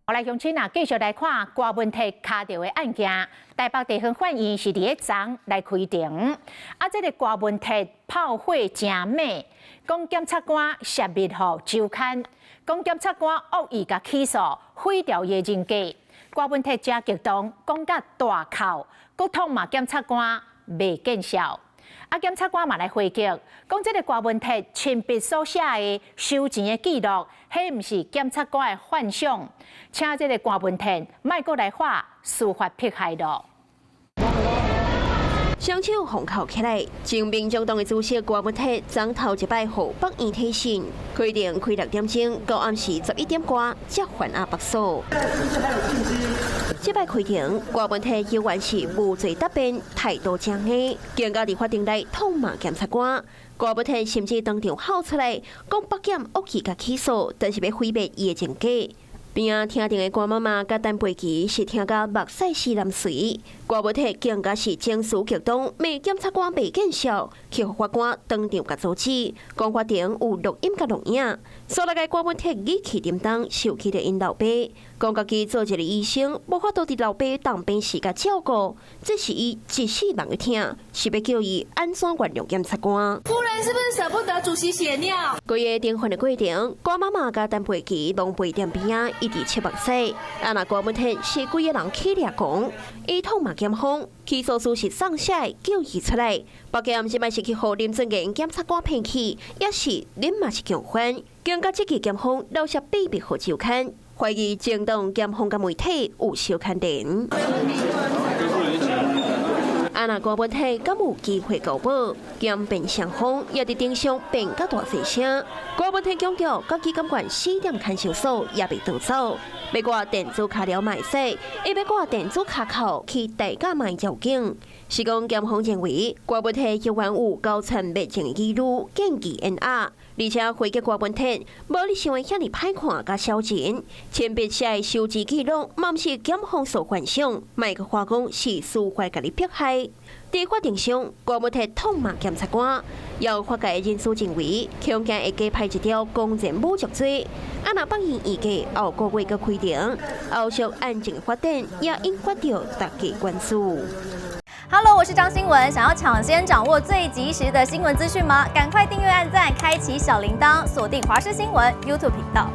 我来乡亲啊，继续来看郭文泰卡到的案件。台北地方法院是第一章来开庭。这个郭文泰炮火正美，讲检察官泄密互周刊，讲检察官恶意甲起诉，毁掉伊的人格。郭文泰真激动，讲甲大哭，国痛骂检察官未见效。检察官嘛来回击，讲这个郭文泰亲笔所写的收钱的记录，迄毋是检察官的幻想，请这个郭文泰莫阁来画司法迫害咯。双手封扣起来，前民众党的主席郭文泰昨头一摆互北院提审，开庭开6点钟，到暗时11点多才还押北所。这摆开庭，郭文泰依然是无罪答辩，态度强硬，更加伫法庭内痛骂检察官。郭文泰甚至当场喊出来，讲北检恶意甲起诉，但是要毁灭伊的人格。边啊听庭的郭妈妈甲陈培琪是听甲目屎泗淋垂，郭文泰更加是情绪激动，骂检察官未见效，去互法官当场甲阻止，讲法庭有录音甲录影。所以个郭文泰语气沉重，受气着因老爸，讲家己做一个医生，无法度伫老爸当病时甲照顾，这是伊一世人的疼，是要叫伊安怎原谅检察官。夫人是不是舍不得主席血尿？规个订婚的过程，郭妈妈甲陈培琪拢陪店边啊，一直切目屎。那郭文泰是规个人起掠讲，伊痛骂检方，起诉书是上写叫伊出来。北检即摆是去互林正元检察官骗去，也是恁嘛是共犯。更加积极检方留下秘密互周刊，怀疑政党检方甲媒体有相牵连。那郭文泰敢有机会交保？检辩双方也伫庭上辩甲大细声。郭文泰强调，家己感觉4点看守所也未逃走，要挂电子卡了卖洗，也要挂电子卡扣去代价卖交警。是讲检方认为郭文泰有完有高层灭证记录，建议严压。而且回击郭文泰，无你想的遐尼歹看甲消钱，前笔写的收支记录，嘛毋是检方所幻想，卖个话讲是司法甲你迫害。伫法庭上，郭文泰痛骂检察官，有法界人士认为，恐惊会加派一条公然侮辱罪。若北院预计后个月个开庭，后续案情发展也引发到大家关注。Hello， 我是张新文。想要抢先掌握最及时的新闻资讯吗？赶快订阅、按赞、开启小铃铛，锁定华视新闻 YouTube 频道。